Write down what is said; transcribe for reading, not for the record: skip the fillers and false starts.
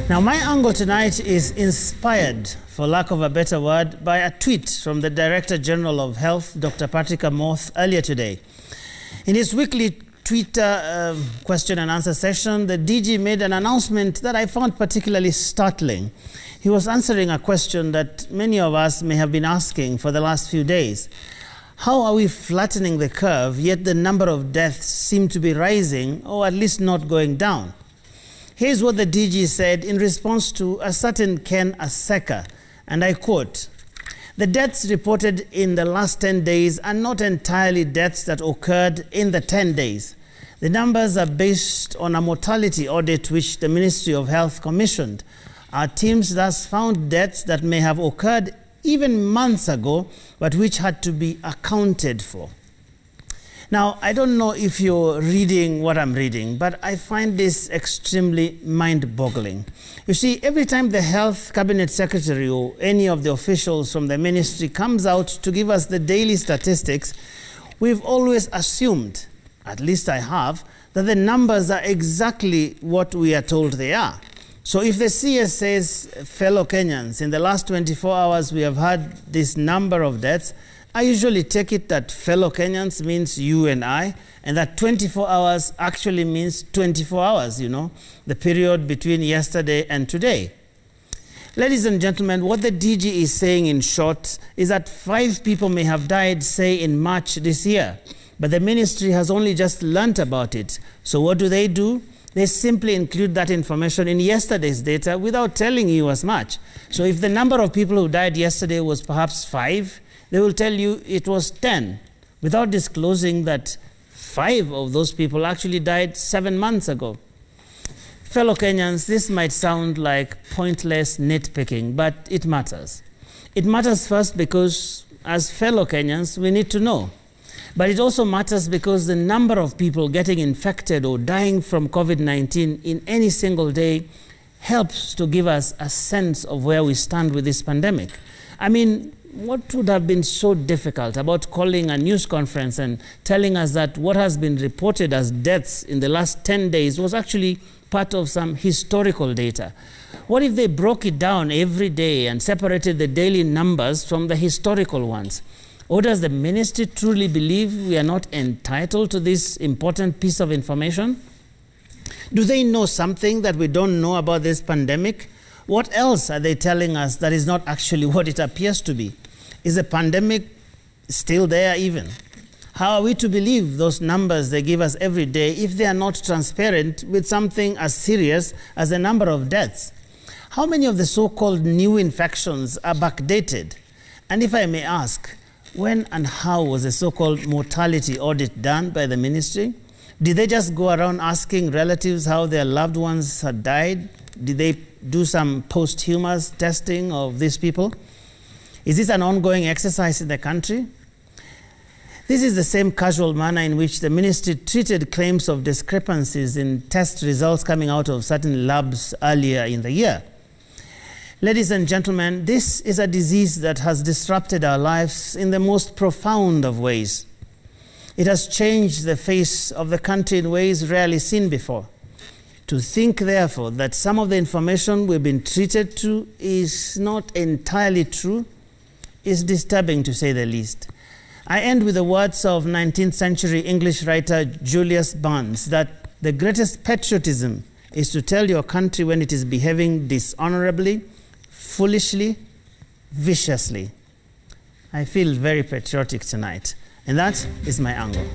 Now, my angle tonight is inspired, for lack of a better word, by a tweet from the Director General of Health, Dr. Patrick Amoth, earlier today. In his weekly Twitter question and answer session, the DG made an announcement that I found particularly startling. He was answering a question that many of us may have been asking for the last few days. How are we flattening the curve, yet the number of deaths seem to be rising, or at least not going down? Here's what the DG said in response to a certain Ken Aseka, and I quote, "The deaths reported in the last 10 days are not entirely deaths that occurred in the 10 days. The numbers are based on a mortality audit which the Ministry of Health commissioned. Our teams thus found deaths that may have occurred even months ago, but which had to be accounted for." Now, I don't know if you're reading what I'm reading, but I find this extremely mind-boggling. You see, every time the Health Cabinet Secretary or any of the officials from the ministry comes out to give us the daily statistics, we've always assumed, at least I have, that the numbers are exactly what we are told they are. So if the CS says, fellow Kenyans, in the last 24 hours we have had this number of deaths, I usually take it that fellow Kenyans means you and I, and that 24 hours actually means 24 hours, you know, the period between yesterday and today. Ladies and gentlemen, what the DG is saying in short is that 5 people may have died, say, in March this year, but the ministry has only just learnt about it. So what do? They simply include that information in yesterday's data without telling you as much. So if the number of people who died yesterday was perhaps 5, they will tell you it was 10, without disclosing that 5 of those people actually died 7 months ago. Fellow Kenyans, this might sound like pointless nitpicking, but it matters. It matters first because, as fellow Kenyans, we need to know. But it also matters because the number of people getting infected or dying from COVID-19 in any single day helps to give us a sense of where we stand with this pandemic. I mean, what would have been so difficult about calling a news conference and telling us that what has been reported as deaths in the last 10 days was actually part of some historical data? What if they broke it down every day and separated the daily numbers from the historical ones? Or does the ministry truly believe we are not entitled to this important piece of information? Do they know something that we don't know about this pandemic? What else are they telling us that is not actually what it appears to be? Is the pandemic still there even? How are we to believe those numbers they give us every day if they are not transparent with something as serious as the number of deaths? How many of the so-called new infections are backdated? And if I may ask, when and how was the so-called mortality audit done by the ministry? Did they just go around asking relatives how their loved ones had died? Did they do some posthumous testing of these people? Is this an ongoing exercise in the country? This is the same casual manner in which the ministry treated claims of discrepancies in test results coming out of certain labs earlier in the year. Ladies and gentlemen, this is a disease that has disrupted our lives in the most profound of ways. It has changed the face of the country in ways rarely seen before. To think, therefore, that some of the information we've been treated to is not entirely true is disturbing, to say the least. I end with the words of 19th century English writer Julius Barnes that the greatest patriotism is to tell your country when it is behaving dishonorably, foolishly, viciously. I feel very patriotic tonight, and that is my angle.